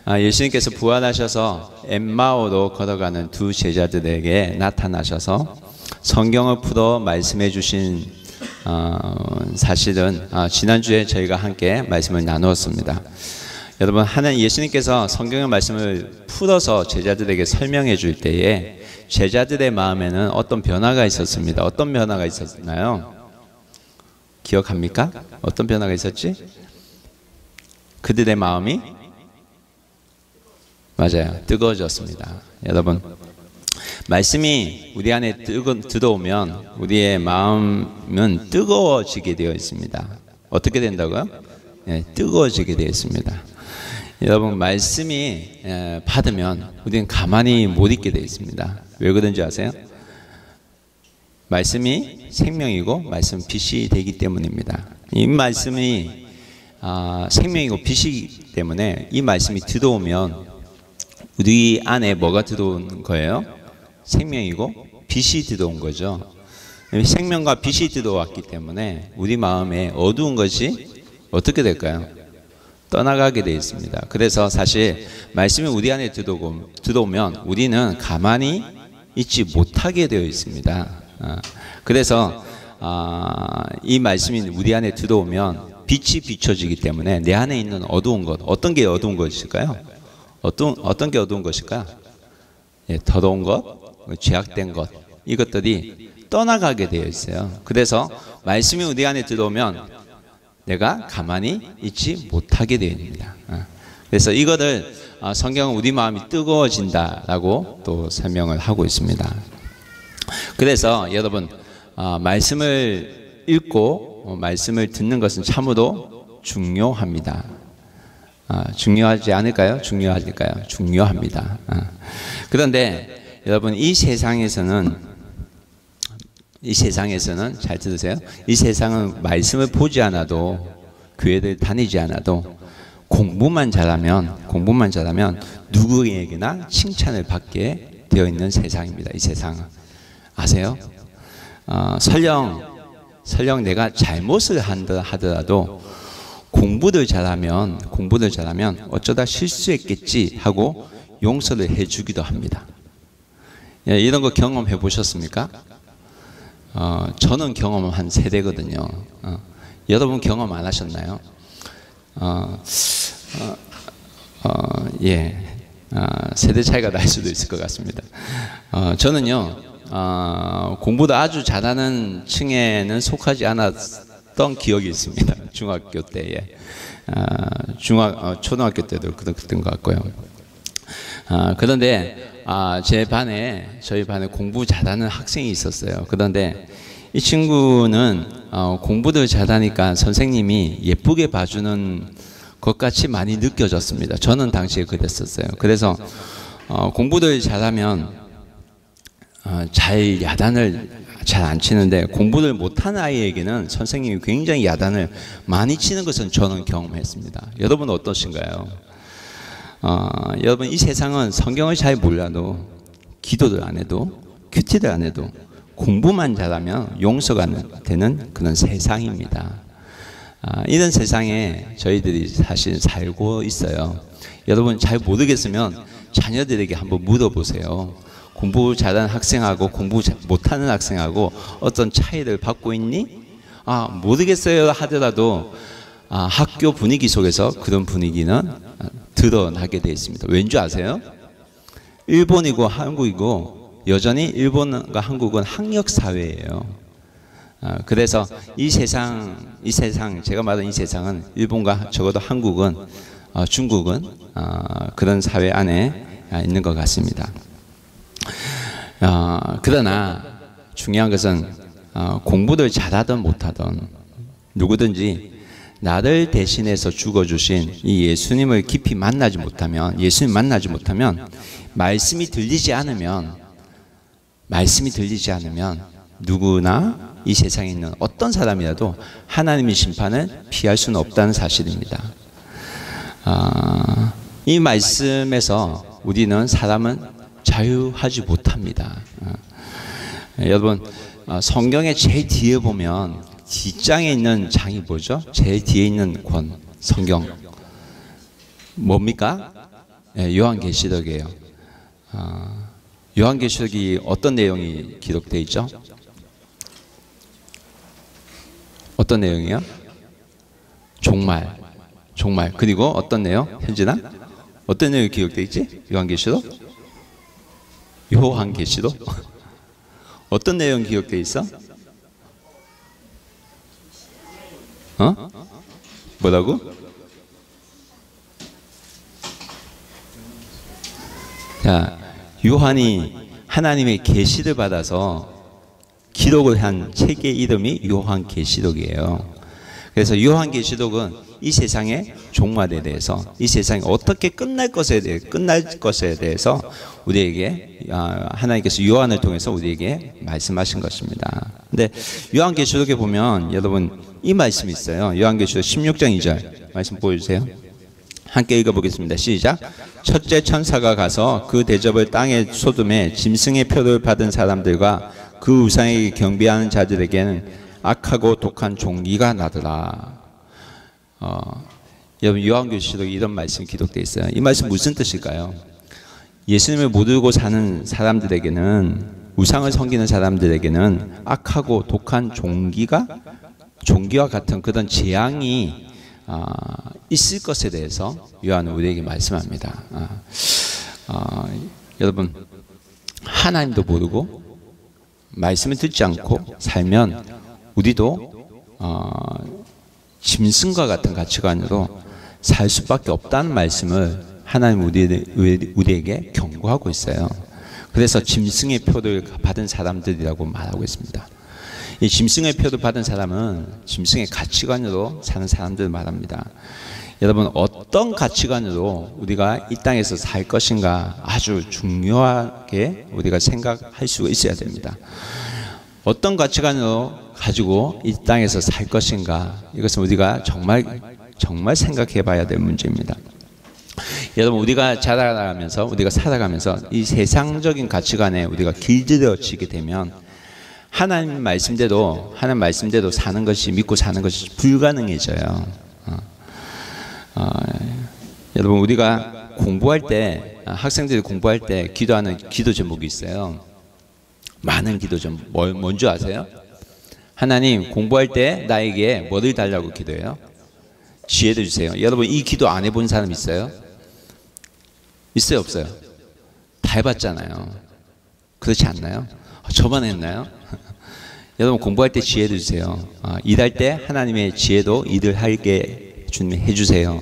예수님께서 부활하셔서 엠마오로 걸어가는 두 제자들에게 나타나셔서 성경을 풀어 말씀해 주신 사실은 지난주에 저희가 함께 말씀을 나누었습니다. 여러분, 예수님께서 성경의 말씀을 풀어서 제자들에게 설명해 줄 때에 제자들의 마음에는 어떤 변화가 있었습니다. 어떤 변화가 있었나요? 기억합니까? 어떤 변화가 있었지? 그들의 마음이 맞아요, 뜨거워졌습니다. 여러분, 말씀이 우리 안에 들어오면 우리의 마음은 뜨거워지게 되어 있습니다. 어떻게 된다고요? 네, 뜨거워지게 되어 있습니다. 여러분, 말씀이 받으면 우리는 가만히 못 있게 되어 있습니다. 왜 그런지 아세요? 말씀이 생명이고 말씀은 빛이 되기 때문입니다. 이 말씀이 생명이고 빛이기 때문에 이 말씀이 들어오면 우리 안에 뭐가 들어온 거예요? 생명이고 빛이 들어온 거죠. 생명과 빛이 들어왔기 때문에 우리 마음에 어두운 것이 어떻게 될까요? 떠나가게 되어 있습니다. 그래서 사실 말씀이 우리 안에 들어오면 우리는 가만히 있지 못하게 되어 있습니다. 그래서 이 말씀이 우리 안에 들어오면 빛이 비춰지기 때문에 내 안에 있는 어두운 것, 어떤 게 어두운 것일까요? 어떤 게 어두운 것일까요? 예, 더러운 것, 죄악된 것, 이것들이 떠나가게 되어 있어요. 그래서 말씀이 우리 안에 들어오면 내가 가만히 있지 못하게 되어있습니다. 그래서 이거를 성경은 우리 마음이 뜨거워진다라고 또 설명을 하고 있습니다. 그래서 여러분, 말씀을 읽고 말씀을 듣는 것은 참으로 중요합니다. 중요하지 않을까요? 중요할까요? 중요합니다. 그런데 여러분, 이 세상에서는 잘 들으세요. 이 세상은 말씀을 보지 않아도, 교회를 다니지 않아도 공부만 잘하면 누구에게나 칭찬을 받게 되어 있는 세상입니다. 이 세상은. 아세요? 설령 내가 잘못을 하더라도 공부를 잘하면 어쩌다 실수했겠지 하고 용서를 해주기도 합니다. 이런 거 경험해 보셨습니까? 저는 경험한 세대거든요. 여러분 경험 안 하셨나요? 세대 차이가 날 수도 있을 것 같습니다. 저는요, 공부도 아주 잘하는 층에는 속하지 않았던 기억이 있습니다. 중학교 때에. 초등학교 때도 그랬던 것 같고요. 그런데 저희 반에 공부 잘하는 학생이 있었어요. 그런데 이 친구는 공부를 잘하니까 선생님이 예쁘게 봐주는 것 같이 많이 느껴졌습니다. 저는 당시에 그랬었어요. 그래서 공부를 잘하면 야단을 잘 안 치는데, 공부를 못하는 아이에게는 선생님이 굉장히 야단을 많이 치는 것은 저는 경험했습니다. 여러분 어떠신가요? 여러분, 이 세상은 성경을 잘 몰라도, 기도를 안 해도, 큐티를 안 해도 공부만 잘하면 용서가 되는 그런 세상입니다. 이런 세상에 저희들이 사실 살고 있어요. 여러분 잘 모르겠으면 자녀들에게 한번 물어보세요. 공부 잘하는 학생하고 공부 못하는 학생하고 어떤 차이를 받고 있니? 모르겠어요 하더라도 학교 분위기 속에서 그런 분위기는 드러나게 되어 있습니다. 왠지 아세요? 일본이고 한국이고 여전히 일본과 한국은 학력 사회예요. 그래서 이 세상, 제가 말한 이 세상은 일본과 적어도 한국은, 중국은 그런 사회 안에 있는 것 같습니다. 그러나 중요한 것은 공부를 잘하든 못하든 누구든지 나를 대신해서 죽어주신 이 예수님을 깊이 만나지 못하면, 말씀이 들리지 않으면 누구나 이 세상에 있는 어떤 사람이라도 하나님의 심판을 피할 수는 없다는 사실입니다. 이 말씀에서 우리는 사람은 자유하지 못합니다. 여러분, 성경의 제일 뒤에 보면 뒷장에 있는 장이 뭐죠? 제일 뒤에 있는 권, 성경 뭡니까? 예, 요한계시록이에요. 요한계시록이 어떤 내용이 기록되어 있죠? 어떤 내용이요? 종말. 그리고 어떤 내용? 현진아? 어떤 내용이 기록되어 있지? 요한계시록? 어떤 내용 기록되어 있어? 뭐라고? 자, 요한이 하나님의 계시를 받아서 기록을 한 책의 이름이 요한계시록이에요. 그래서 요한계시록은 이 세상의 종말에 대해서, 이 세상이 어떻게 끝날 것에 대해서 우리에게 하나님께서 요한을 통해서 우리에게 말씀하신 것입니다. 근데 요한계시록에 보면 여러분 이 말씀이 있어요. 요한계시록 16장 2절 말씀 보여주세요. 함께 읽어보겠습니다. 시작. 첫째 천사가 가서 그 대접을 땅에 쏟음에 짐승의 표를 받은 사람들과 그 우상에게 경배하는 자들에게는 악하고 독한 종기가 나더라. 여러분 요한계시록에 이런 말씀이 기록되어 있어요. 이 말씀 무슨 뜻일까요? 예수님을 모르고 사는 사람들에게는, 우상을 섬기는 사람들에게는 악하고 독한 종기와 같은 그런 재앙이 있을 것에 대해서 요한은 우리에게 말씀합니다. 여러분 하나님도 모르고 말씀을 듣지 않고 살면 우리도 짐승과 같은 가치관으로 살 수밖에 없다는 말씀을 하나님 우리에게 경고하고 있어요. 그래서 짐승의 표를 받은 사람들이라고 말하고 있습니다. 이 짐승의 표를 받은 사람은 짐승의 가치관으로 사는 사람들을 말합니다. 여러분 어떤 가치관으로 우리가 이 땅에서 살 것인가 아주 중요하게 우리가 생각할 수가 있어야 됩니다. 어떤 가치관으로 가지고 이 땅에서 살 것인가, 이것은 우리가 정말 생각해 봐야 될 문제입니다. 여러분 우리가 자라가면서 우리가 살아가면서 이 세상적인 가치관에 우리가 길들여지게 되면 하나님 말씀대로 사는 것이, 믿고 사는 것이 불가능해져요. 여러분 우리가 공부할 때, 학생들이 공부할 때 기도하는 기도 제목이 있어요. 많은 기도 제목. 뭔지 아세요? 하나님 공부할 때 나에게 뭐를 달라고 기도해요? 지혜를 주세요. 여러분 이 기도 안 해본 사람 있어요? 있어요 없어요? 다 해봤잖아요. 그렇지 않나요? 저만 했나요? 여러분 공부할 때 지혜를 주세요. 일할 때 하나님의 지혜도 일을 하게 주님 해주세요.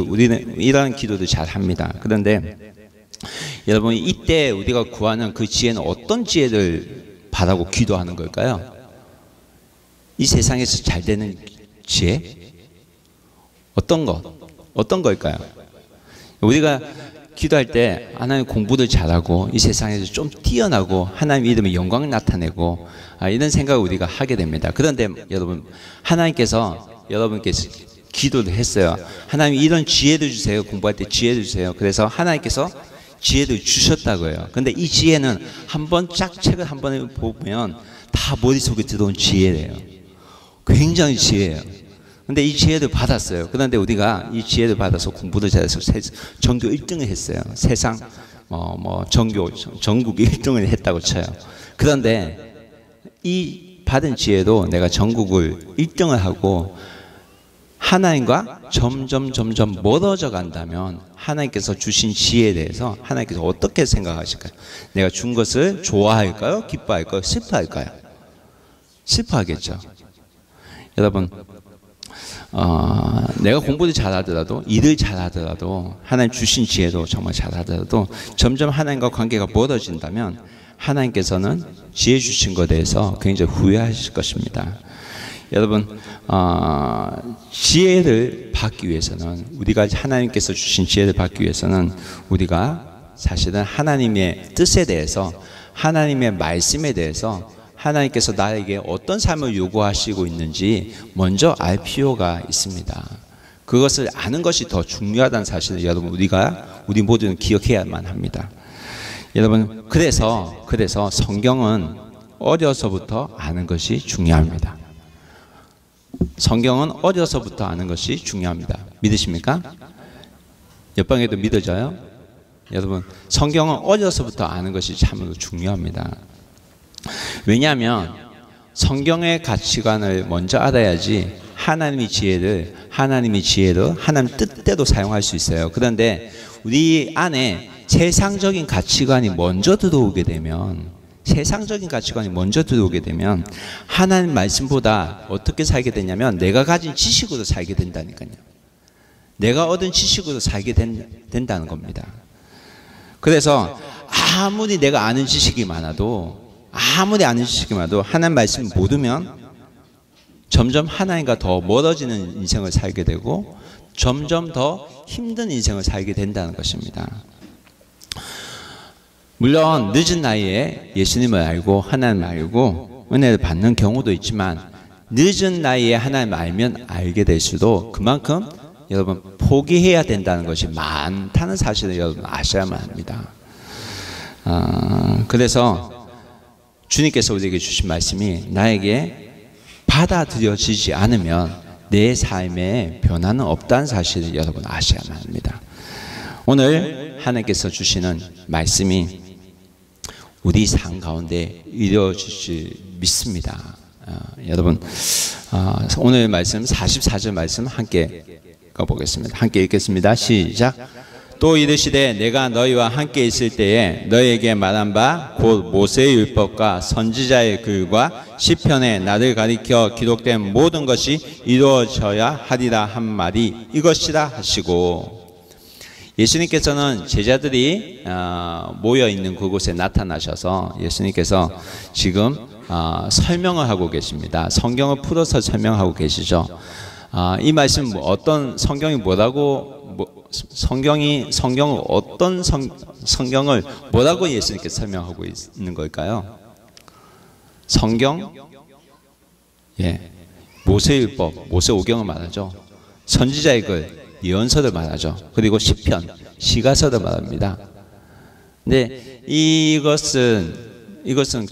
우리는 이런 기도도 잘 합니다. 그런데 여러분 이때 우리가 구하는 그 지혜는 어떤 지혜를 바라고 기도하는 걸까요? 이 세상에서 잘 되는 지혜? 어떤 걸까요? 우리가 기도할 때 하나님 공부를 잘하고 이 세상에서 좀 뛰어나고 하나님 이름의 영광을 나타내고 이런 생각을 우리가 하게 됩니다. 그런데 여러분 하나님께서 여러분께서 기도를 했어요. 하나님 이런 지혜를 주세요. 공부할 때 지혜를 주세요. 그래서 하나님께서 지혜를 주셨다고요. 근데 이 지혜는 한번 쫙 책을 한 번에 보면 다 머릿속에 들어온 지혜래요. 굉장히 지혜예요. 근데 이 지혜를 받았어요. 그런데 우리가 이 지혜를 받아서 공부를 잘해서 전교 1등을 했어요. 세상 전국 1등을 했다고 쳐요. 그런데 이 받은 지혜도 내가 전국을 1등을 하고 하나님과 점점 멀어져 간다면 하나님께서 주신 지혜에 대해서 하나님께서 어떻게 생각하실까요? 내가 준 것을 좋아할까요? 기뻐할까요? 슬퍼할까요? 슬퍼하겠죠. 여러분 내가 공부를 잘하더라도 일을 잘하더라도 하나님 주신 지혜도 정말 잘하더라도 점점 하나님과 관계가 멀어진다면 하나님께서는 지혜 주신 것에 대해서 굉장히 후회하실 것입니다. 여러분 지혜를 받기 위해서는 우리가 하나님께서 주신 지혜를 받기 위해서는 우리가 사실은 하나님의 뜻에 대해서 하나님의 말씀에 대해서 하나님께서 나에게 어떤 삶을 요구하시고 있는지 먼저 알 필요가 있습니다. 그것을 아는 것이 더 중요하다는 사실을 여러분 우리 모두는 기억해야만 합니다. 여러분 그래서 성경은 어려서부터 아는 것이 중요합니다. 성경은 어려서부터 아는 것이 중요합니다. 믿으십니까? 옆방에도 믿어져요? 여러분, 성경은 어려서부터 아는 것이 참으로 중요합니다. 왜냐하면 성경의 가치관을 먼저 알아야지 하나님의 지혜를 하나님 뜻대로 사용할 수 있어요. 그런데 우리 안에 세상적인 가치관이 먼저 들어오게 되면 하나님 말씀보다 어떻게 살게 되냐면 내가 가진 지식으로 살게 된다니까요. 내가 얻은 지식으로 살게 된다는 겁니다. 그래서 아무리 내가 아는 지식이 많아도 하나님 말씀을 모르면 점점 하나님과 더 멀어지는 인생을 살게 되고 점점 더 힘든 인생을 살게 된다는 것입니다. 물론 늦은 나이에 예수님을 알고 하나님을 알고 은혜를 받는 경우도 있지만 늦은 나이에 하나님을 알면 알게 될수록 그만큼 여러분 포기해야 된다는 것이 많다는 사실을 여러분 아셔야만 합니다. 그래서 주님께서 우리에게 주신 말씀이 나에게 받아들여지지 않으면 내 삶에 변화는 없다는 사실을 여러분 아셔야만 합니다. 오늘 하나님께서 주시는 말씀이 우리 삶 가운데 이루어질 줄 믿습니다. 여러분 오늘 말씀 44절 말씀 함께 읽어보겠습니다. 함께 읽겠습니다. 시작. 또 이르시되 내가 너희와 함께 있을 때에 너희에게 말한 바 곧 모세의 율법과 선지자의 글과 시편에 나를 가리켜 기록된 모든 것이 이루어져야 하리라 한 말이 이것이라 하시고, 예수님께서는 제자들이 모여 있는 그곳에 나타나셔서 예수님께서 지금 설명을 하고 계십니다. 성경을 풀어서 설명하고 계시죠. 이 말씀 어떤 성경이 뭐라고 성경을 뭐라고 예수님께서 설명하고 있는 걸까요? 성경, 모세율법, 모세오경을 말하죠. 선지자의 글, 예언서를 말하죠. 그리고 시편, 시가서를 말합니다. 근데 이것은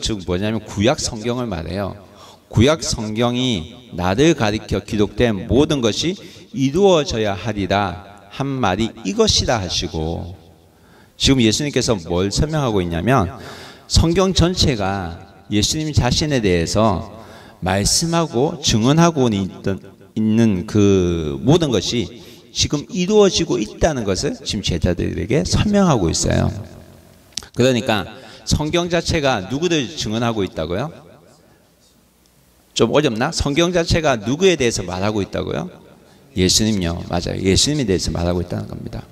즉 뭐냐면 구약 성경을 말해요. 구약 성경이 나를 가리켜 기록된 모든 것이 이루어져야 하리라 한 말이 이것이라 하시고, 지금 예수님께서 뭘 설명하고 있냐면 성경 전체가 예수님 자신에 대해서 말씀하고 증언하고 있는 그 모든 것이 지금 이루어지고 있다는 것을 지금 제자들에게 설명하고 있어요. 그러니까 성경 자체가 누구를 증언하고 있다고요? 좀 어렵나? 성경 자체가 누구에 대해서 말하고 있다고요? 예수님요. 맞아요. 예수님에 대해서 말하고 있다는 겁니다.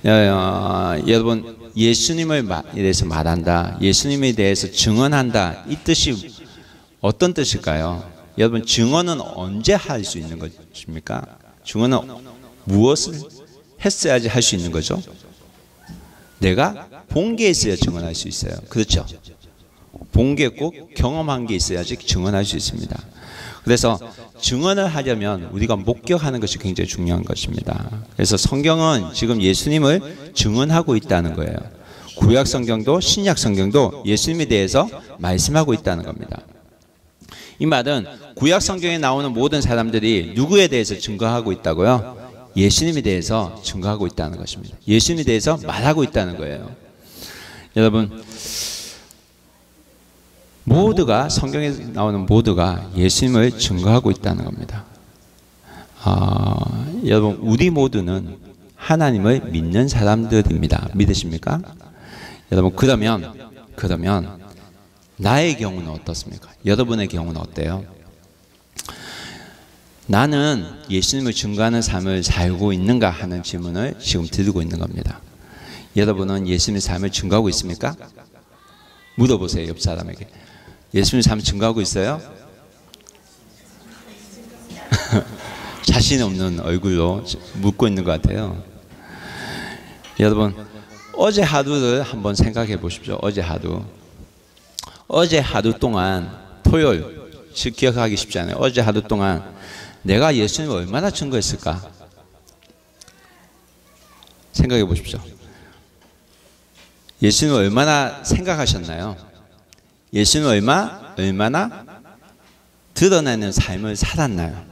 여러분, 예수님에 대해서 말한다, 예수님에 대해서 증언한다, 이 뜻이 어떤 뜻일까요? 여러분, 증언은 언제 할 수 있는 것입니까? 증언은 무엇을 했어야지 할 수 있는 거죠? 내가 본 게 있어야 증언할 수 있어요. 그렇죠? 본 게 꼭 경험한 게 있어야지 증언할 수 있습니다. 그래서 증언을 하려면 우리가 목격하는 것이 굉장히 중요한 것입니다. 그래서 성경은 지금 예수님을 증언하고 있다는 거예요. 구약 성경도 신약 성경도 예수님에 대해서 말씀하고 있다는 겁니다. 이 말은 구약 성경에 나오는 모든 사람들이 누구에 대해서 증거하고 있다고요? 예수님에 대해서 증거하고 있다는 것입니다. 예수님에 대해서 말하고 있다는 거예요. 여러분, 모두가, 성경에 나오는 모두가 예수님을 증거하고 있다는 겁니다. 여러분, 우리 모두는 하나님을 믿는 사람들입니다. 믿으십니까? 여러분, 그러면 나의 경우는 어떻습니까? 여러분의 경우는 어때요? 나는 예수님을 증거하는 삶을 살고 있는가 하는 질문을 지금 드리고 있는 겁니다. 여러분은 예수님의 삶을 증거하고 있습니까? 물어보세요, 옆 사람에게. 예수님의 삶을 증거하고 있어요? 자신 없는 얼굴로 묻고 있는 것 같아요. 여러분, 어제 하루를 한번 생각해 보십시오. 어제 하루 동안, 토요일, 기억하기 쉽지 않아요. 어제 하루 동안 내가 예수님을 얼마나 증거했을까? 생각해 보십시오. 예수님을 얼마나 생각하셨나요? 예수님을 얼마나 드러내는 삶을 살았나요?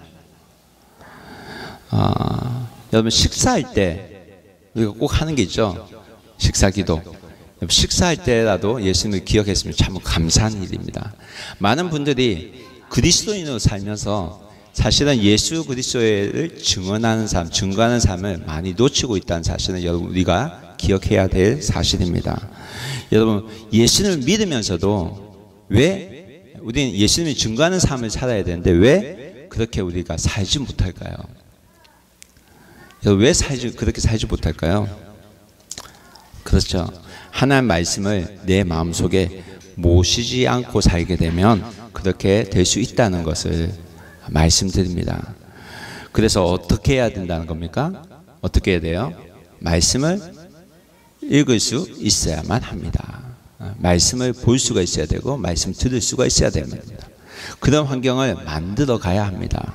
여러분, 식사할 때 우리가 꼭 하는 게 있죠. 식사기도. 식사할 때라도 예수님을 기억했으면 참 감사한 일입니다. 많은 분들이 그리스도인으로 살면서 사실은 예수 그리스도를 증언하는 삶, 증거하는 삶을 많이 놓치고 있다는 사실은 여러분 우리가 기억해야 될 사실입니다. 여러분 예수님을 믿으면서도 왜 우리는 예수님이 증거하는 삶을 살아야 되는데 왜 그렇게 우리가 살지 못할까요? 왜 그렇게 살지 못할까요? 그렇죠. 하나님 말씀을 내 마음속에 모시지 않고 살게 되면 그렇게 될 수 있다는 것을 말씀드립니다. 그래서 어떻게 해야 된다는 겁니까? 어떻게 해야 돼요? 말씀을 읽을 수 있어야만 합니다. 말씀을 볼 수가 있어야 되고 말씀 들을 수가 있어야 됩니다. 그런 환경을 만들어 가야 합니다.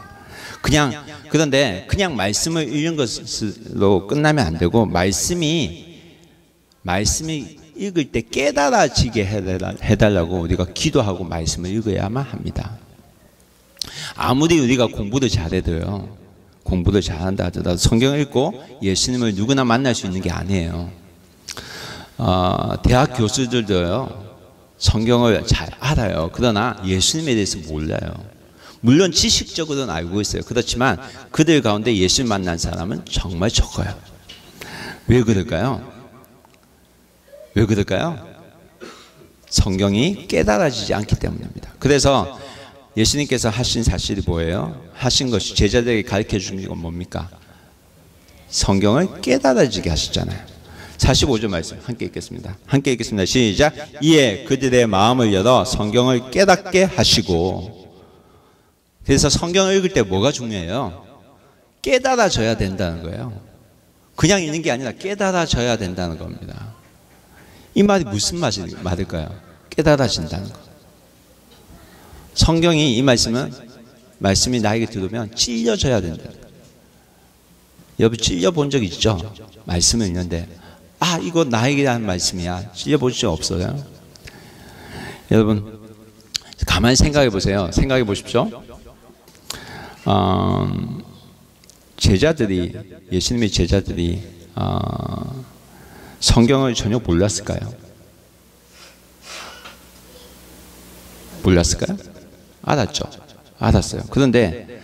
그런데 그냥 말씀을 읽는 것으로 끝나면 안 되고 말씀이 읽을 때 깨달아지게 해달라고 우리가 기도하고 말씀을 읽어야만 합니다. 아무리 우리가 공부를 잘해도요, 공부를 잘한다 하더라도 성경을 읽고 예수님을 누구나 만날 수 있는 게 아니에요. 대학 교수들도요, 성경을 잘 알아요. 그러나 예수님에 대해서 몰라요. 물론 지식적으로는 알고 있어요. 그렇지만 그들 가운데 예수님 만난 사람은 정말 적어요. 왜 그럴까요? 왜 그럴까요? 성경이 깨달아지지 않기 때문입니다. 그래서 예수님께서 하신 사실이 뭐예요? 하신 것이 제자들에게 가르쳐 주신 건 뭡니까? 성경을 깨달아지게 하셨잖아요. 45절 말씀 함께 읽겠습니다. 함께 읽겠습니다. 시작. 이에 그들의 마음을 열어 성경을 깨닫게 하시고. 그래서 성경을 읽을 때 뭐가 중요해요? 깨달아져야 된다는 거예요. 그냥 읽는 게 아니라 깨달아져야 된다는 겁니다. 이 말이 무슨 말일까요? 깨달아진다는 거. 성경이 이 말씀이 나에게 들으면 찔려져야 된다. 여러분 찔려본 적 있죠? 말씀을 읽는데 이거 나에게 한 말씀이야. 찔려본 적 없어요? 여러분 가만히 생각해 보세요. 생각해 보십시오. 예수님의 제자들이 성경을 전혀 몰랐을까요? 몰랐을까요? 알았죠. 알았어요. 그런데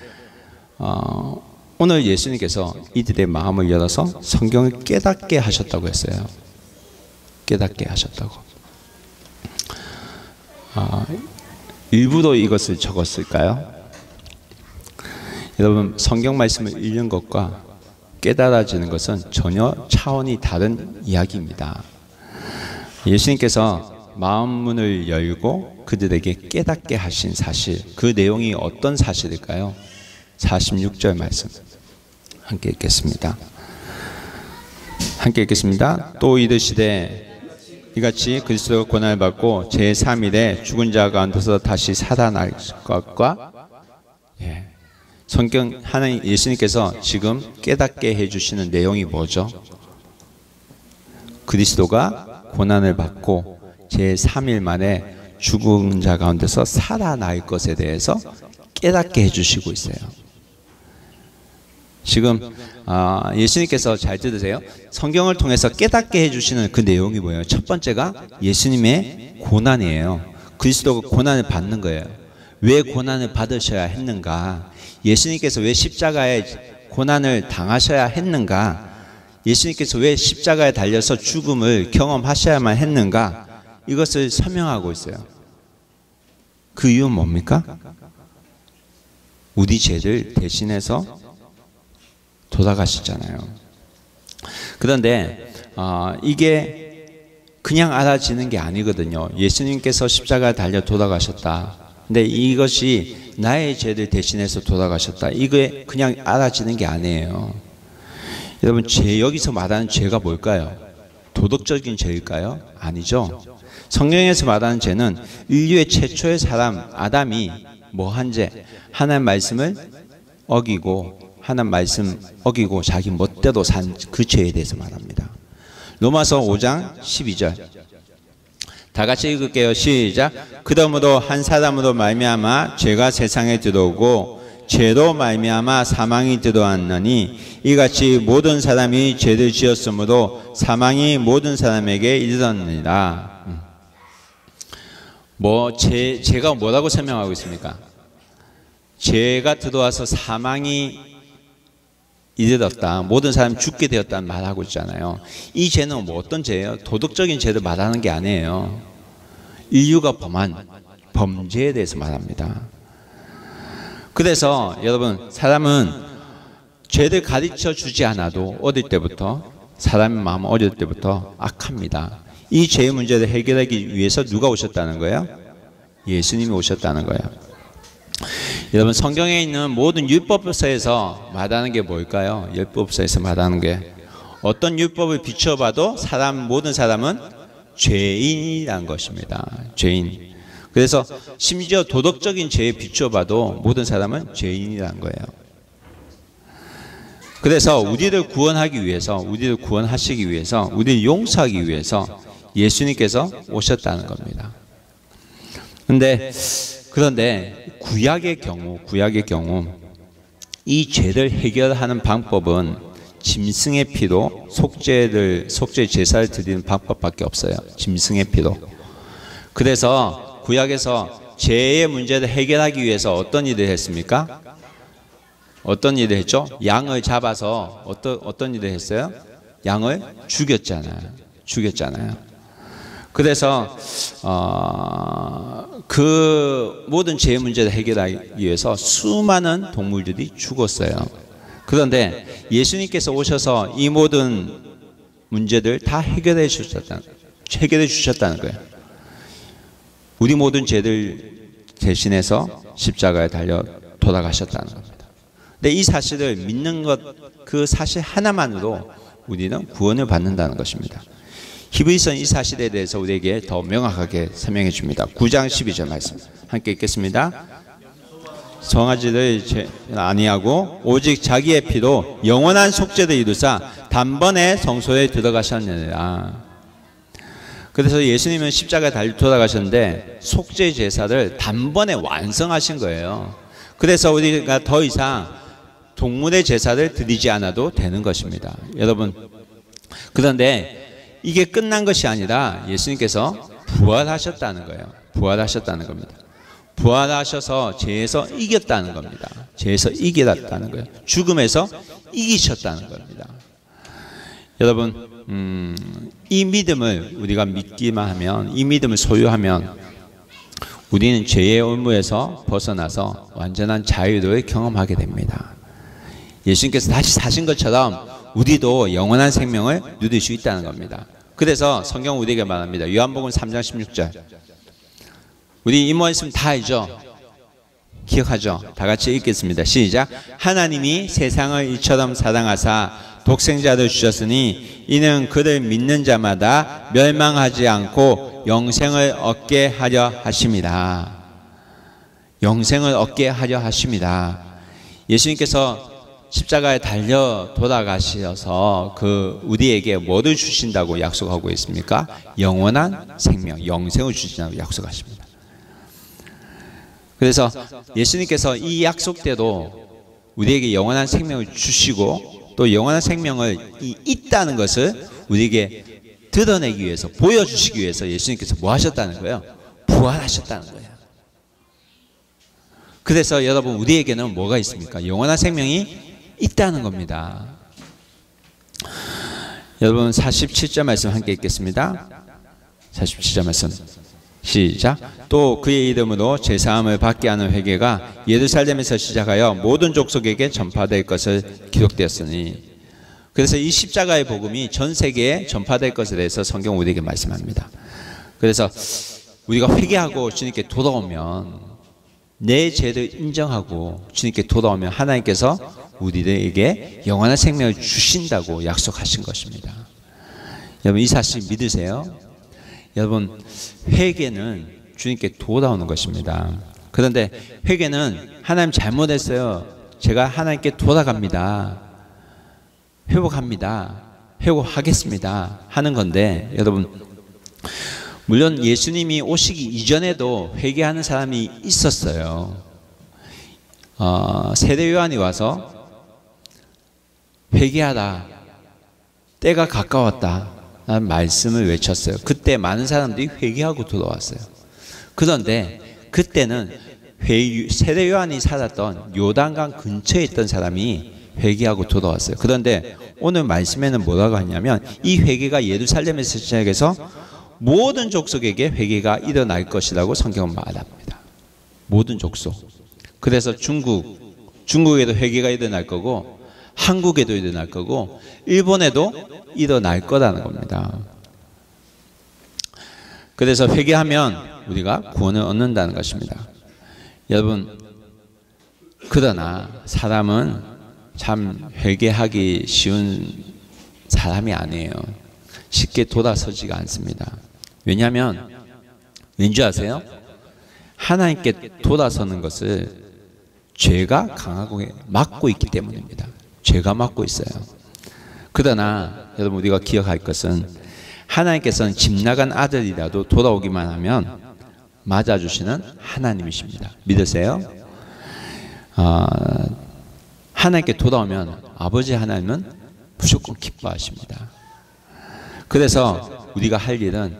오늘 예수님께서 이들의 마음을 열어서 성경을 깨닫게 하셨다고 했어요. 깨닫게 하셨다고. 일부러 이것을 적었을까요? 여러분 성경 말씀을 읽는 것과 깨달아지는 것은 전혀 차원이 다른 이야기입니다. 예수님께서 마음 문을 열고 그들에게 깨닫게 하신 사실, 그 내용이 어떤 사실일까요? 46절 말씀 함께 읽겠습니다. 함께 읽겠습니다. 또 이르시되 이같이 그리스도가 고난을 받고 제3일에 죽은 자 가운데서 다시 살아날 것과 성경 하나님 예수님께서 지금 깨닫게 해주시는 내용이 뭐죠? 그리스도가 고난을 받고 제3일 만에 죽은 자 가운데서 살아날 것에 대해서 깨닫게 해주시고 있어요. 지금 예수님께서 잘 들으세요. 성경을 통해서 깨닫게 해주시는 그 내용이 뭐예요? 첫 번째가 예수님의 고난이에요. 그리스도가 고난을 받는 거예요. 왜 고난을 받으셔야 했는가? 예수님께서 왜 십자가에 고난을 당하셔야 했는가? 예수님께서 왜 십자가에 달려서 죽음을 경험하셔야만 했는가? 이것을 설명하고 있어요. 그 이유는 뭡니까? 우리 죄를 대신해서 돌아가시잖아요. 그런데 이게 그냥 알아지는 게 아니거든요. 예수님께서 십자가에 달려 돌아가셨다. 근데 이것이 나의 죄를 대신해서 돌아가셨다. 이게 그냥 알아지는 게 아니에요. 여러분 여기서 말하는 죄가 뭘까요? 도덕적인 죄일까요? 아니죠. 성경에서 말하는 죄는 인류의 최초의 사람 아담이 뭐한 죄? 하나님 말씀을 어기고 하나님 말씀 어기고 자기 멋대로 산 그 죄에 대해서 말합니다. 로마서 5장 12절 다 같이 읽을게요. 시작. 그러므로 한 사람으로 말미암아 죄가 세상에 들어오고 죄로 말미암아 사망이 들어왔느니 이같이 모든 사람이 죄를 지었으므로 사망이 모든 사람에게 이르렀느니라. 죄가 뭐라고 설명하고 있습니까? 죄가 들어와서 사망이 이르렀다. 모든 사람이 죽게 되었다는 말하고 있잖아요. 이 죄는 뭐 어떤 죄예요? 도덕적인 죄를 말하는 게 아니에요. 인류가 범한 범죄에 대해서 말합니다. 그래서 여러분, 사람은 죄를 가르쳐 주지 않아도 어릴 때부터, 사람의 마음 어릴 때부터 악합니다. 이 죄의 문제를 해결하기 위해서 누가 오셨다는 거예요? 예수님이 오셨다는 거예요. 여러분, 성경에 있는 모든 율법서에서 말하는 게 뭘까요? 율법서에서 말하는 게 어떤 율법을 비춰봐도 모든 사람은 죄인이라는 것입니다. 죄인. 그래서 심지어 도덕적인 죄에 비춰봐도 모든 사람은 죄인이라는 거예요. 그래서 우리를 구원하기 위해서, 우리를 구원하시기 위해서, 우리를 용서하기 위해서 예수님께서 오셨다는 겁니다. 그런데 구약의 경우 이 죄를 해결하는 방법은 짐승의 피로 속죄 제사를 드리는 방법밖에 없어요. 짐승의 피로. 그래서 구약에서 죄의 문제를 해결하기 위해서 어떤 일을 했습니까? 어떤 일을 했죠? 양을 잡아서 어떤 일을 했어요? 양을 죽였잖아요. 그래서 그 모든 죄의 문제를 해결하기 위해서 수많은 동물들이 죽었어요. 그런데 예수님께서 오셔서 이 모든 문제들 다 해결해 주셨다는 거예요. 우리 모든 죄들 대신해서 십자가에 달려 돌아가셨다는 겁니다. 근데 이 사실을 믿는 그 사실 하나만으로 우리는 구원을 받는다는 것입니다. 히브리서는 이 사실에 대해서 우리에게 더 명확하게 설명해 줍니다. 9장 12절 말씀 함께 읽겠습니다. 송아지를 아니하고 오직 자기의 피로 영원한 속죄를 이루사 단번에 성소에 들어가셨느니라. 그래서 예수님은 십자가에 달려 돌아가셨는데 속죄 제사를 단번에 완성하신 거예요. 그래서 우리가 더 이상 동물의 제사를 드리지 않아도 되는 것입니다. 여러분, 그런데 이게 끝난 것이 아니라 예수님께서 부활하셨다는 거예요. 부활하셨다는 겁니다. 부활하셔서 죄에서 이겼다는 겁니다. 죄에서 이겼다는 거예요. 죽음에서 이기셨다는 겁니다. 여러분, 이 믿음을 우리가 믿기만 하면, 이 믿음을 소유하면 우리는 죄의 올무에서 벗어나서 완전한 자유를 경험하게 됩니다. 예수님께서 다시 사신 것처럼 우리도 영원한 생명을 누릴 수 있다는 겁니다. 그래서 성경 우리에게 말합니다. 요한복음 3장 16절. 우리 이 말씀 다 알죠? 기억하죠? 다 같이 읽겠습니다. 시작. 하나님이 세상을 이처럼 사랑하사 독생자를 주셨으니 이는 그를 믿는 자마다 멸망하지 않고 영생을 얻게 하려 하심이라. 영생을 얻게 하려 하심이라. 예수님께서 십자가에 달려 돌아가셔서 우리에게 뭐를 주신다고 약속하고 있습니까? 영원한 생명, 영생을 주신다고 약속하십니다. 그래서 예수님께서 이 약속대로 우리에게 영원한 생명을 주시고 또 영원한 생명을 있다는 것을 우리에게 드러내기 위해서, 보여주시기 위해서 예수님께서 뭐 하셨다는 거예요? 부활하셨다는 거예요. 그래서 여러분, 우리에게는 뭐가 있습니까? 영원한 생명이 있다는 겁니다. 여러분, 47절 말씀 함께 읽겠습니다. 47절 말씀 시작. 또 그의 이름으로 제사함을 받게 하는 회개가 예루살렘에서 시작하여 모든 족속에게 전파될 것을 기록되었으니. 그래서 이 십자가의 복음이 전 세계에 전파될 것에 대해서 성경 우리에게 말씀합니다. 그래서 우리가 회개하고 주님께 돌아오면, 내 죄를 인정하고 주님께 돌아오면 하나님께서 우리에게 영원한 생명을 주신다고 약속하신 것입니다. 여러분, 이 사실 믿으세요? 여러분, 회개는 주님께 돌아오는 것입니다. 그런데 회개는 하나님 잘못했어요, 제가 하나님께 돌아갑니다, 회복합니다, 회복하겠습니다 하는 건데, 여러분, 물론 예수님이 오시기 이전에도 회개하는 사람이 있었어요. 세례 요한이 와서 회개하라, 때가 가까웠다 라는 말씀을 외쳤어요. 그때 많은 사람들이 회개하고 돌아왔어요. 그런데 그때는 세례 요한이 살았던 요단강 근처에 있던 사람이 회개하고 돌아왔어요. 그런데 오늘 말씀에는 뭐라고 하냐면 이 회개가 예루살렘에서 시작해서 모든 족속에게 회개가 일어날 것이라고 성경은 말합니다. 모든 족속. 그래서 중국에도 회개가 일어날 거고, 한국에도 일어날 거고, 일본에도 일어날 거라는 겁니다. 그래서 회개하면 우리가 구원을 얻는다는 것입니다. 여러분, 그러나 사람은 참 회개하기 쉬운 사람이 아니에요. 쉽게 돌아서지가 않습니다. 왜냐하면 왠지 아세요? 하나님께 돌아서는 것을 죄가 강하게 막고 있기 때문입니다. 죄가 막고 있어요. 그러나 여러분, 우리가 기억할 것은 하나님께서는 집 나간 아들이라도 돌아오기만 하면 맞아주시는 하나님이십니다. 믿으세요? 하나님께 돌아오면 아버지 하나님은 무조건 기뻐하십니다. 그래서 우리가 할 일은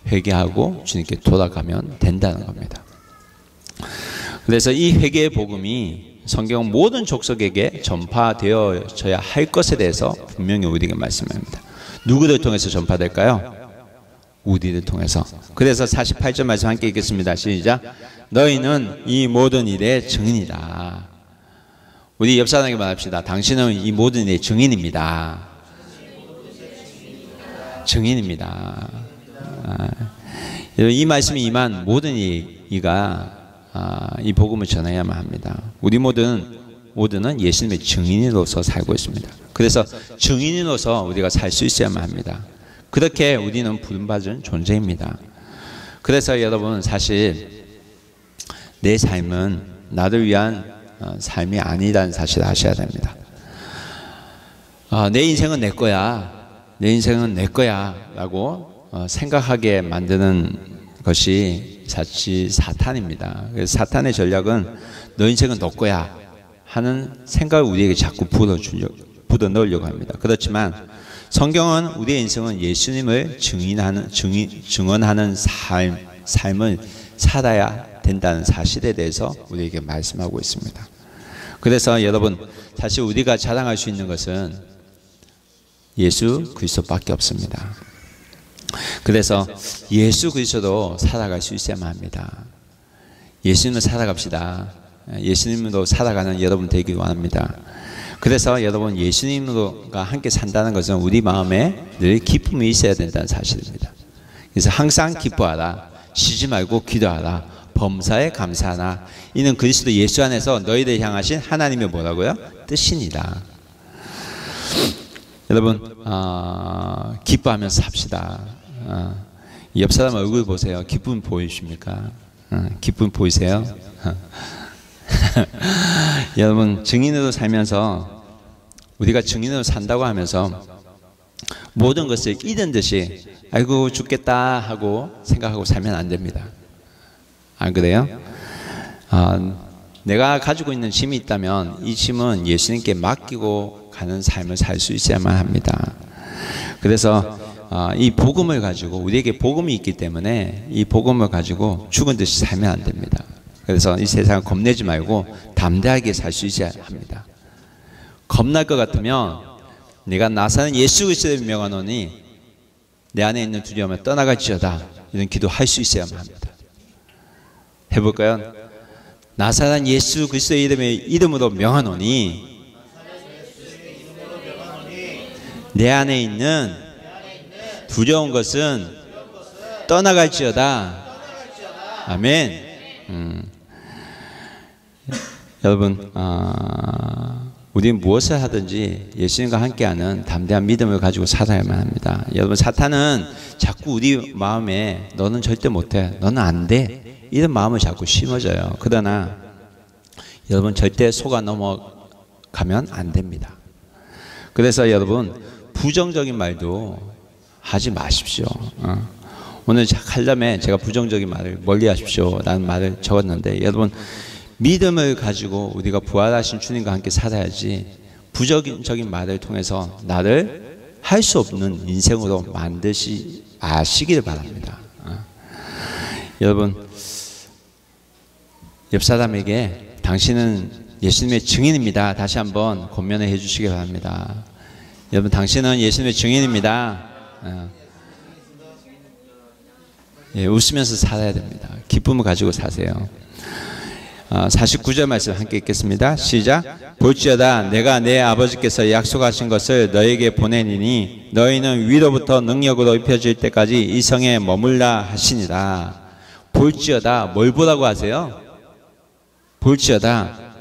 회개하고 주님께 돌아가면 된다는 겁니다. 그래서 이 회개의 복음이 성경 모든 족속에게 전파되어져야 할 것에 대해서 분명히 우리에게 말씀합니다. 누구를 통해서 전파될까요? 우리를 통해서. 그래서 48절 말씀 함께 읽겠습니다. 시작. 너희는 이 모든 일의 증인이다. 우리 옆 사람에게 말합시다. 당신은 이 모든 일의 증인입니다. 증인입니다. 이 말씀이 임한 모든 이가 이 복음을 전해야만 합니다. 우리 모두는 예수님의 증인으로서 살고 있습니다. 그래서 증인으로서 우리가 살 수 있어야만 합니다. 그렇게 우리는 부름받은 존재입니다. 그래서 여러분, 사실 내 삶은 나를 위한 삶이 아니라는 사실을 아셔야 됩니다. 내 인생은 내 거야, 내 인생은 내 거야 라고 생각하게 만드는 것이 사실 사탄입니다. 그래서 사탄의 전략은 너 인생은 너 거야 하는 생각을 우리에게 자꾸 불어넣으려고 합니다. 그렇지만 성경은 우리의 인생은 예수님을 증언하는 삶을 살아야 된다는 사실에 대해서 우리에게 말씀하고 있습니다. 그래서 여러분, 사실 우리가 자랑할 수 있는 것은 예수 그리스도밖에 없습니다. 그래서 예수 그리스도로 살아갈 수 있어야만 합니다. 예수님으로 살아갑시다. 예수님으로 살아가는 여러분 되길 원합니다. 그래서 여러분, 예수님과 함께 산다는 것은 우리 마음에 늘 기쁨이 있어야 된다는 사실입니다. 그래서 항상 기뻐하라, 쉬지 말고 기도하라, 범사에 감사하라. 이는 그리스도 예수 안에서 너희를 향하신 하나님의 뭐라고요? 뜻이니라. 여러분, 기뻐하면서 삽시다. 옆 사람 얼굴 보세요. 기쁨 보이십니까? 기쁨 보이세요? 여러분, 증인으로 살면서, 우리가 증인으로 산다고 하면서 모든 것을 잃은 듯이 아이고 죽겠다 하고 생각하고 살면 안 됩니다. 안 그래요? 내가 가지고 있는 짐이 있다면 이 짐은 예수님께 맡기고 가는 삶을 살 수 있어야만 합니다. 그래서 이 복음을 가지고, 우리에게 복음이 있기 때문에 이 복음을 가지고 죽은 듯이 살면 안 됩니다. 그래서 이 세상을 겁내지 말고 담대하게 살 수 있어야 합니다. 겁날 것 같으면 내가 나사는 예수 그리스도를 명하노니 내 안에 있는 두려움을 떠나갈지어다, 이런 기도할 수 있어야만 합니다. 해볼까요? 나사란 예수 그리스도의 이름으로 명하노니 내 안에 있는 두려운 것은 떠나갈지어다. 아멘. 여러분, 우리는 무엇을 하든지 예수님과 함께하는 담대한 믿음을 가지고 살아야만 합니다. 여러분, 사탄은 자꾸 우리 마음에 너는 절대 못해, 너는 안 돼, 이런 마음을 자꾸 심어줘요. 그러나 여러분, 절대 속아 넘어가면 안 됩니다. 그래서 여러분, 부정적인 말도 하지 마십시오. 오늘 칼럼에 제가 부정적인 말을 멀리 하십시오 라는 말을 적었는데, 여러분, 믿음을 가지고 우리가 부활하신 주님과 함께 살아야지 부정적인 말을 통해서 나를 할 수 없는 인생으로 만드시 아시기를 바랍니다. 여러분, 옆 사람에게 당신은 예수님의 증인입니다. 다시 한번 권면을 해 주시기 바랍니다. 여러분, 당신은 예수님의 증인입니다. 예, 웃으면서 살아야 됩니다. 기쁨을 가지고 사세요. 49절 말씀 함께 읽겠습니다. 시작. 볼지어다 내가 내 아버지께서 약속하신 것을 너에게 보내니니 너희는 위로부터 능력으로 입혀질 때까지 이 성에 머물라 하시니라. 볼지어다, 뭘 보라고 하세요? 볼지어다,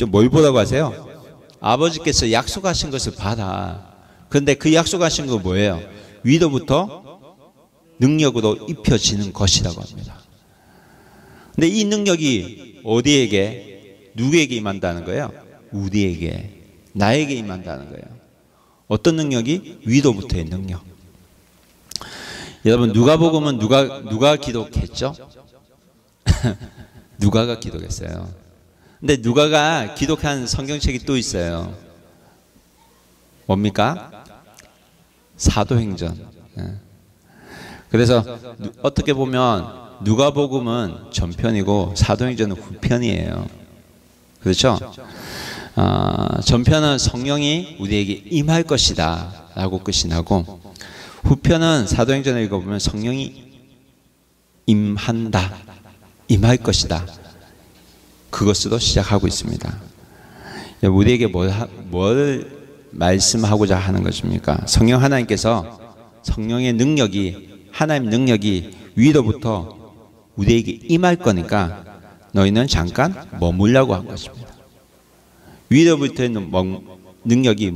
뭘 보라고 하세요? 아버지께서 약속하신 것을 봐라. 그런데 그 약속하신 거 뭐예요? 위로부터 능력으로 입혀지는 것이라고 합니다. 근데 이 능력이 어디에게, 누구에게 임한다는 거예요? 우리에게, 나에게 임한다는 거예요. 어떤 능력이? 위로부터의 능력. 여러분, 누가복음은 누가 기록했죠? 누가가 기록했어요. 근데 누가가 기록한 성경책이 또 있어요. 뭡니까? 사도행전. 그래서 어떻게 보면 누가복음은 전편이고 사도행전은 후편이에요. 그렇죠? 전편은 성령이 우리에게 임할 것이다 라고 끝이 나고, 후편은 사도행전을 읽어보면 성령이 임한다, 임할 것이다, 그것으로 시작하고 있습니다. 우리에게 뭘 말씀하고자 하는 것입니까? 성령 하나님께서, 성령의 능력이, 하나님 능력이 위로부터 우리에게 임할 거니까 너희는 잠깐 머물라고 한 것입니다. 위로부터의 능력이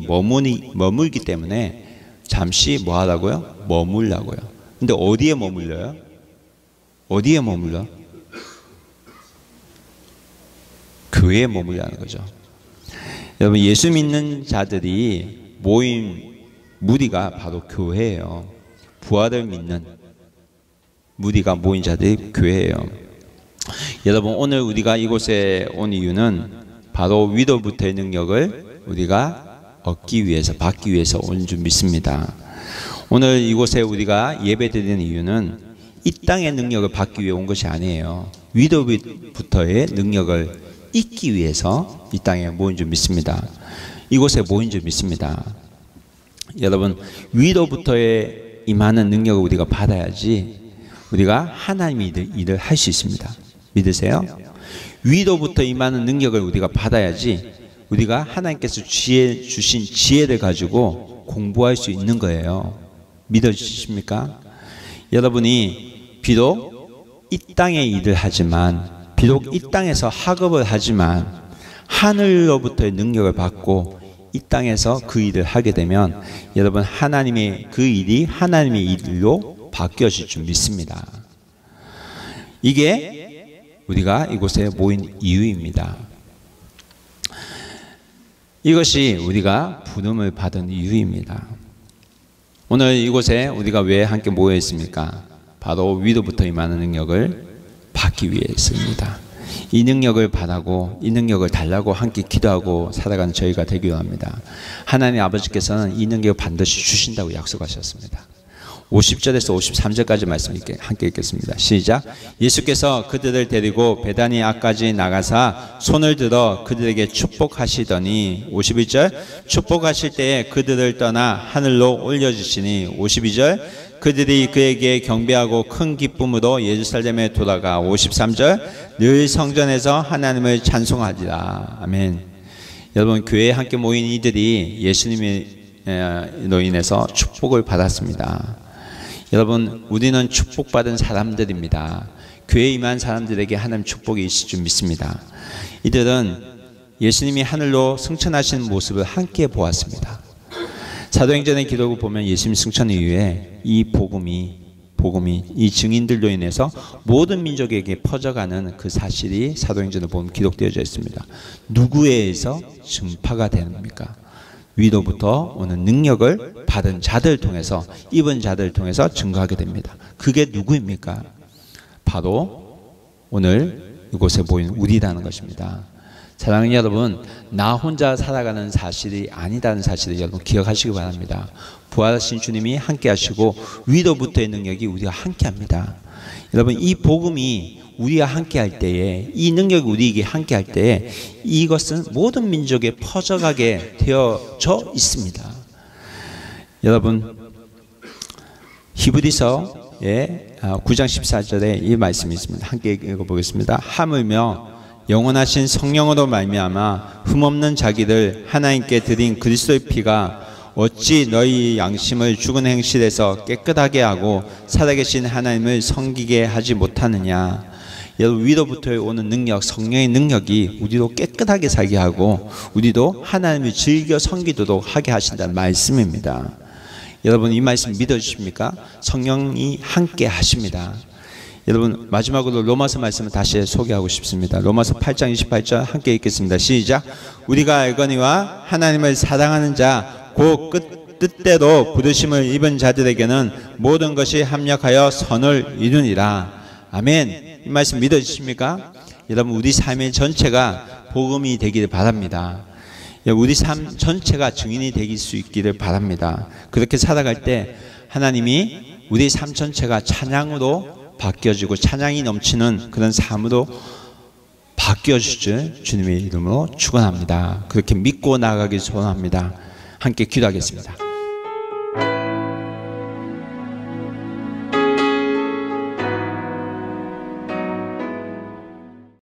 머물기 때문에 잠시 뭐 하라고요? 머물라고요. 근데 어디에 머물려요? 어디에 머물러? 교회에 머물려는 거죠. 여러분, 예수 믿는 자들이 모인 무리가 바로 교회예요. 부활을 믿는 무리가 모인 자들이 교회예요. 여러분, 오늘 우리가 이곳에 온 이유는 바로 위로부터의 능력을 우리가 얻기 위해서, 받기 위해서 온 줄 믿습니다. 오늘 이곳에 우리가 예배드리는 이유는 이 땅의 능력을 받기 위해 온 것이 아니에요. 위로부터의 능력을 잊기 위해서 이 땅에 모인 줄 믿습니다. 이곳에 모인 줄 믿습니다. 여러분, 위로부터의 임하는 능력을 우리가 받아야지 우리가 하나님의 일을 할 수 있습니다. 믿으세요? 위로부터 임하는 능력을 우리가 받아야지 우리가 하나님께서 주신 지혜를 가지고 공부할 수 있는 거예요. 믿어주십니까? 여러분이 비록 이 땅의 일을 하지만, 비록 이 땅에서 학업을 하지만 하늘로부터의 능력을 받고 이 땅에서 그 일을 하게 되면 여러분, 하나님의 그 일이 하나님의 일로 바뀌어질 줄 믿습니다. 이게 우리가 이곳에 모인 이유입니다. 이것이 우리가 부름을 받은 이유입니다. 오늘 이곳에 우리가 왜 함께 모여 있습니까? 바로 위로부터 임하는 능력을 받기 위해서입니다. 이 능력을 바라고 이 능력을 달라고 함께 기도하고 살아가는 저희가 되기 원합니다. 하나님 아버지께서는 이 능력을 반드시 주신다고 약속하셨습니다. 50절에서 53절까지 말씀 함께 읽겠습니다. 시작. 예수께서 그들을 데리고 베다니 앞까지 나가사 손을 들어 그들에게 축복하시더니, 51절, 축복하실 때에 그들을 떠나 하늘로 올려주시니, 52절, 그들이 그에게 경배하고 큰 기쁨으로 예루살렘에 돌아가, 53절, 늘 성전에서 하나님을 찬송하리라. 아멘. 여러분, 교회에 함께 모인 이들이 예수님으로 인해서 축복을 받았습니다. 여러분, 우리는 축복받은 사람들입니다. 교회에 임한 사람들에게 하나님 축복이 있을 줄 믿습니다. 이들은 예수님이 하늘로 승천하시는 모습을 함께 보았습니다. 사도행전의 기록을 보면 예수님 승천 이후에 이 복음이 이 증인들로 인해서 모든 민족에게 퍼져가는 그 사실이 사도행전을 보면 기록되어져 있습니다. 누구에 의해서 증파가 됩니까? 위로부터 오는 능력을 받은 자들 통해서, 입은 자들 통해서 증거하게 됩니다. 그게 누구입니까? 바로 오늘 이곳에 모인 우리라는 것입니다. 사랑하는 여러분, 나 혼자 살아가는 사실이 아니다는 사실을 여러분 기억하시기 바랍니다. 부활하신 주님이 함께 하시고 위로부터의 능력이 우리와 함께 합니다. 여러분, 이 복음이 우리와 함께 할 때에, 이 능력이 우리에게 함께 할 때에 이것은 모든 민족에 퍼져가게 되어져 있습니다. 여러분, 히브리서의 9장 14절에 이 말씀이 있습니다. 함께 읽어보겠습니다. 하물며 영원하신 성령으로 말미암아 흠없는 자기를 하나님께 드린 그리스도의 피가 어찌 너희 양심을 죽은 행실에서 깨끗하게 하고 살아계신 하나님을 섬기게 하지 못하느냐. 여러분, 위로부터 오는 능력, 성령의 능력이 우리도 깨끗하게 살게 하고 우리도 하나님을 즐겨 섬기도록 하게 하신다는 말씀입니다. 여러분, 이 말씀 믿어주십니까? 성령이 함께 하십니다. 여러분, 마지막으로 로마서 말씀을 다시 소개하고 싶습니다. 로마서 8장 28절 함께 읽겠습니다. 시작. 우리가 알거니와 하나님을 사랑하는 자 곧 뜻대로 부르심을 입은 자들에게는 모든 것이 합력하여 선을 이루니라. 아멘. 이 말씀 믿어주십니까? 여러분, 우리 삶의 전체가 복음이 되기를 바랍니다. 우리 삶 전체가 증인이 되길 수 있기를 바랍니다. 그렇게 살아갈 때 하나님이 우리 삶 전체가 찬양으로 바뀌어지고 찬양이 넘치는 그런 삶으로 바뀌어주실 주님의 이름으로 축원합니다. 그렇게 믿고 나아가길 소원합니다. 함께 기도하겠습니다.